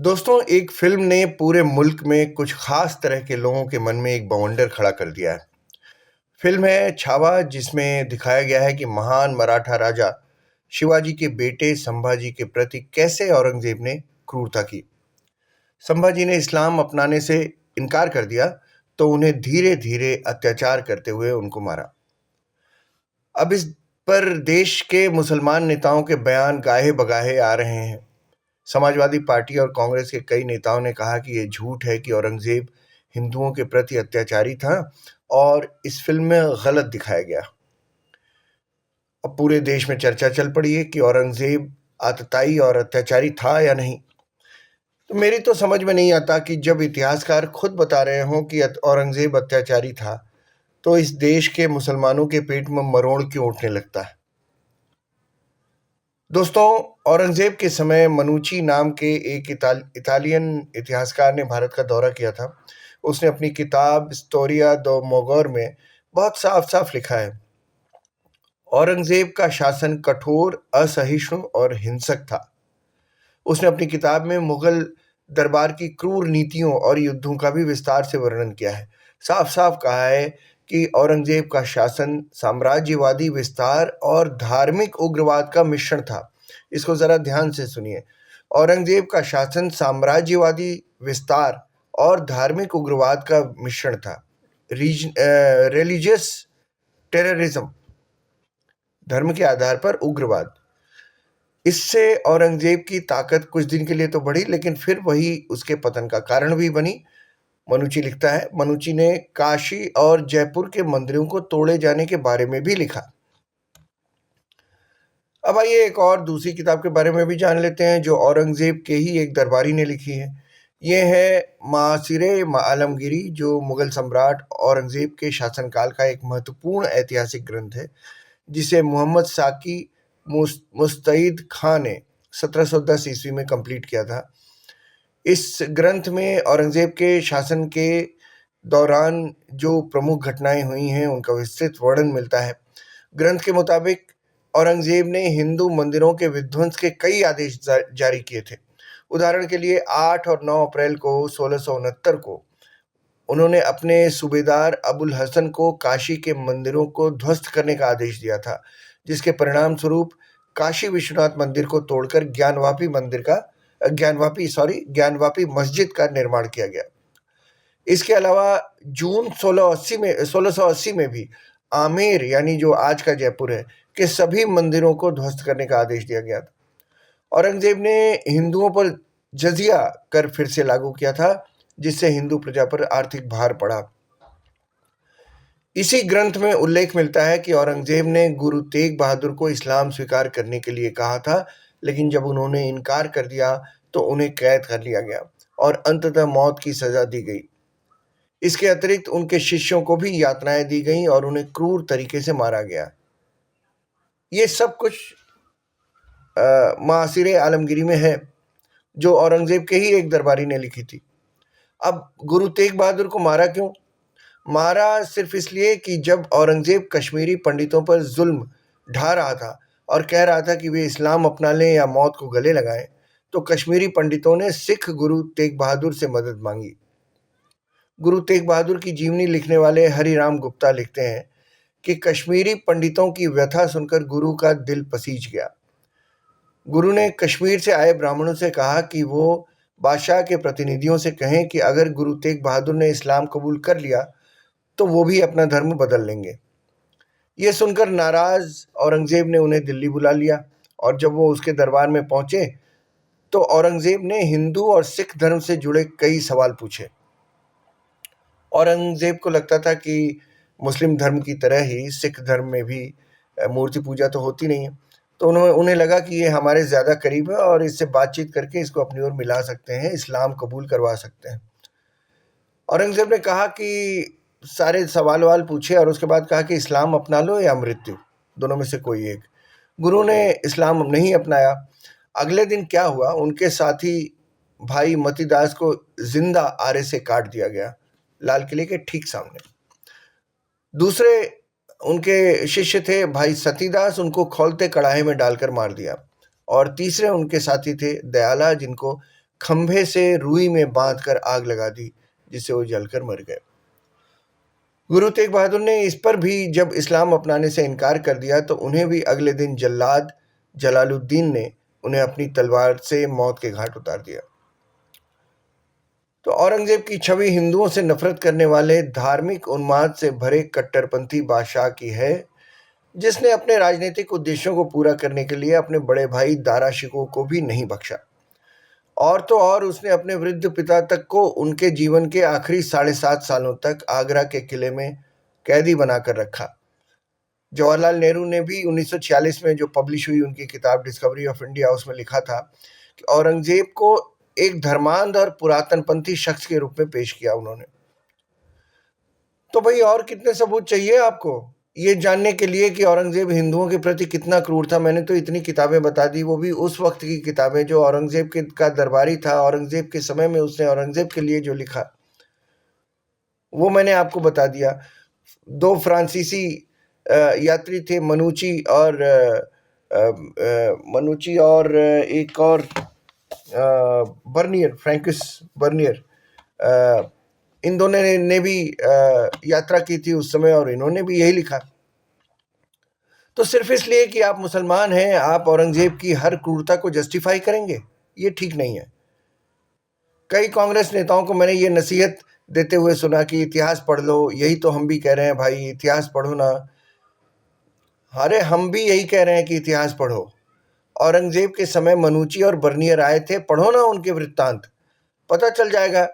दोस्तों, एक फ़िल्म ने पूरे मुल्क में कुछ ख़ास तरह के लोगों के मन में एक बवंडर खड़ा कर दिया है। फ़िल्म है छावा, जिसमें दिखाया गया है कि महान मराठा राजा शिवाजी के बेटे संभाजी के प्रति कैसे औरंगज़ेब ने क्रूरता की। संभाजी ने इस्लाम अपनाने से इनकार कर दिया, तो उन्हें धीरे-धीरे अत्याचार करते हुए उनको मारा। अब इस पर देश के मुसलमान नेताओं के बयान गाहे-बगाहे आ रहे हैं। समाजवादी पार्टी और कांग्रेस के कई नेताओं ने कहा कि ये झूठ है कि औरंगज़ेब हिंदुओं के प्रति अत्याचारी था और इस फ़िल्म में गलत दिखाया गया। अब पूरे देश में चर्चा चल पड़ी है कि औरंगज़ेब आतताई और अत्याचारी था या नहीं। तो मेरी तो समझ में नहीं आता कि जब इतिहासकार खुद बता रहे हों कि औरंगज़ेब अत्याचारी था, तो इस देश के मुसलमानों के पेट में मरोड़ क्यों उठने लगता है। दोस्तों, औरंगज़ेब के समय मनुची नाम के एक इटालियन इतिहासकार ने भारत का दौरा किया था। उसने अपनी किताब स्टोरिया दो मोगोर में बहुत साफ-साफ लिखा है, औरंगज़ेब का शासन कठोर, असहिष्णु और हिंसक था। उसने अपनी किताब में मुगल दरबार की क्रूर नीतियों और युद्धों का भी विस्तार से वर्णन किया है। साफ-साफ कहा है कि औरंगज़ेब का शासन साम्राज्यवादी विस्तार और धार्मिक उग्रवाद का मिश्रण था। इसको ज़रा ध्यान से सुनिए। औरंगज़ेब का शासन साम्राज्यवादी विस्तार और धार्मिक उग्रवाद का मिश्रण था। रिलीजियस टेररिज्म, धर्म के आधार पर उग्रवाद। इससे औरंगज़ेब की ताकत कुछ दिन के लिए तो बढ़ी, लेकिन फिर वही उसके पतन का कारण भी बनी। मनुची लिखता है, मनुची ने काशी और जयपुर के मंदिरों को तोड़े जाने के बारे में भी लिखा। अब आइए एक और दूसरी किताब के बारे में भी जान लेते हैं, जो औरंगज़ेब के ही एक दरबारी ने लिखी है। ये है मासिरे आलमगीरी, जो मुगल सम्राट औरंगज़ेब के शासनकाल का एक महत्वपूर्ण ऐतिहासिक ग्रंथ है, जिसे मोहम्मद साकी मुस्तैद खां ने 1710 ईस्वी में कंप्लीट किया था। इस ग्रंथ में औरंगज़ेब के शासन के दौरान जो प्रमुख घटनाएं हुई हैं, उनका विस्तृत वर्णन मिलता है। ग्रंथ के मुताबिक औरंगज़ेब ने हिंदू मंदिरों के विध्वंस के कई आदेश जारी किए थे। उदाहरण के लिए 8 और 9 अप्रैल को 1669 को उन्होंने अपने सूबेदार अबुल हसन को काशी के मंदिरों को ध्वस्त करने का आदेश दिया था, जिसके परिणाम स्वरूप काशी विश्वनाथ मंदिर को तोड़कर ज्ञानवापी मस्जिद का निर्माण किया गया। इसके अलावा जून 1680 में भी आमेर, यानी जो आज का जयपुर है, के सभी मंदिरों को ध्वस्त करने का आदेश दिया गया था। औरंगज़ेब ने हिंदुओं पर जजिया कर फिर से लागू किया था, जिससे हिंदू प्रजा पर आर्थिक भार पड़ा। इसी ग्रंथ में उल्लेख मिलता है कि औरंगज़ेब ने गुरु तेग बहादुर को इस्लाम स्वीकार करने के लिए कहा था, लेकिन जब उन्होंने इनकार कर दिया तो उन्हें कैद कर लिया गया और अंततः मौत की सज़ा दी गई। इसके अतिरिक्त उनके शिष्यों को भी यातनाएं दी गईं और उन्हें क्रूर तरीके से मारा गया। ये सब कुछ मासिरे आलमगीरी में है, जो औरंगज़ेब के ही एक दरबारी ने लिखी थी। अब गुरु तेग बहादुर को मारा क्यों? मारा सिर्फ इसलिए कि जब औरंगज़ेब कश्मीरी पंडितों पर जुल्म ढा रहा था और कह रहा था कि वे इस्लाम अपना लें या मौत को गले लगाएं, तो कश्मीरी पंडितों ने सिख गुरु तेग बहादुर से मदद मांगी। गुरु तेग बहादुर की जीवनी लिखने वाले हरिराम गुप्ता लिखते हैं कि कश्मीरी पंडितों की व्यथा सुनकर गुरु का दिल पसीज गया। गुरु ने कश्मीर से आए ब्राह्मणों से कहा कि वो बादशाह के प्रतिनिधियों से कहें कि अगर गुरु तेग बहादुर ने इस्लाम कबूल कर लिया तो वो भी अपना धर्म बदल लेंगे। ये सुनकर नाराज औरंगज़ेब ने उन्हें दिल्ली बुला लिया और जब वो उसके दरबार में पहुंचे तो औरंगज़ेब ने हिंदू और सिख धर्म से जुड़े कई सवाल पूछे। औरंगज़ेब को लगता था कि मुस्लिम धर्म की तरह ही सिख धर्म में भी मूर्ति पूजा तो होती नहीं है, तो उन्हें लगा कि ये हमारे ज़्यादा करीब है और इससे बातचीत करके इसको अपनी ओर मिला सकते हैं, इस्लाम कबूल करवा सकते हैं। औरंगज़ेब ने कहा कि सारे सवाल पूछे और उसके बाद कहा कि इस्लाम अपना लो या मृत्यु, दोनों में से कोई एक। गुरु ने इस्लाम नहीं अपनाया। अगले दिन क्या हुआ, उनके साथी भाई मतीदास को जिंदा आरे से काट दिया गया, लाल किले के ठीक सामने। दूसरे उनके शिष्य थे भाई सतीदास, उनको खौलते कड़ाहे में डालकर मार दिया। और तीसरे उनके साथी थे दयाला, जिनको खंभे से रुई में बांधकर आग लगा दी, जिससे वो जलकर मर गए। गुरु तेग बहादुर ने इस पर भी जब इस्लाम अपनाने से इनकार कर दिया तो उन्हें भी अगले दिन जल्लाद जलालुद्दीन ने उन्हें अपनी तलवार से मौत के घाट उतार दिया। तो औरंगजेब की छवि हिंदुओं से नफरत करने वाले धार्मिक उन्माद से भरे कट्टरपंथी बादशाह की है, जिसने अपने राजनीतिक उद्देश्यों को पूरा करने के लिए अपने बड़े भाई दारा शिकोह को भी नहीं बख्शा। और तो और उसने अपने वृद्ध पिता तक को उनके जीवन के आखिरी 7.5 सालों तक आगरा के किले में कैदी बनाकर रखा। जवाहरलाल नेहरू ने भी 1946 में जो पब्लिश हुई उनकी किताब डिस्कवरी ऑफ इंडिया, उसमें लिखा था कि औरंगजेब को एक धर्मांध और पुरातनपंथी शख्स के रूप में पेश किया उन्होंने। तो भाई और कितने सबूत चाहिए आपको ये जानने के लिए कि औरंगजेब हिंदुओं के प्रति कितना क्रूर था? मैंने तो इतनी किताबें बता दी, वो भी उस वक्त की किताबें जो औरंगजेब के का दरबारी था, औरंगजेब के समय में उसने औरंगजेब के लिए जो लिखा वो मैंने आपको बता दिया। 2 फ्रांसीसी यात्री थे, मनुची और एक और बर्नियर, फ्रैंकिस बर्नियर। इन दोनों ने भी यात्रा की थी उस समय और इन्होंने भी यही लिखा। तो सिर्फ इसलिए कि आप मुसलमान हैं आप औरंगजेब की हर क्रूरता को जस्टिफाई करेंगे? ये ठीक नहीं है। कई कांग्रेस नेताओं को मैंने ये नसीहत देते हुए सुना कि इतिहास पढ़ लो। यही तो हम भी कह रहे हैं भाई, इतिहास पढ़ो ना। अरे हम भी यही कह रहे हैं कि इतिहास पढ़ो। औरंगजेब के समय मनुची और बर्नियर आए थे, पढ़ो ना उनके वृत्तांत, पता चल जाएगा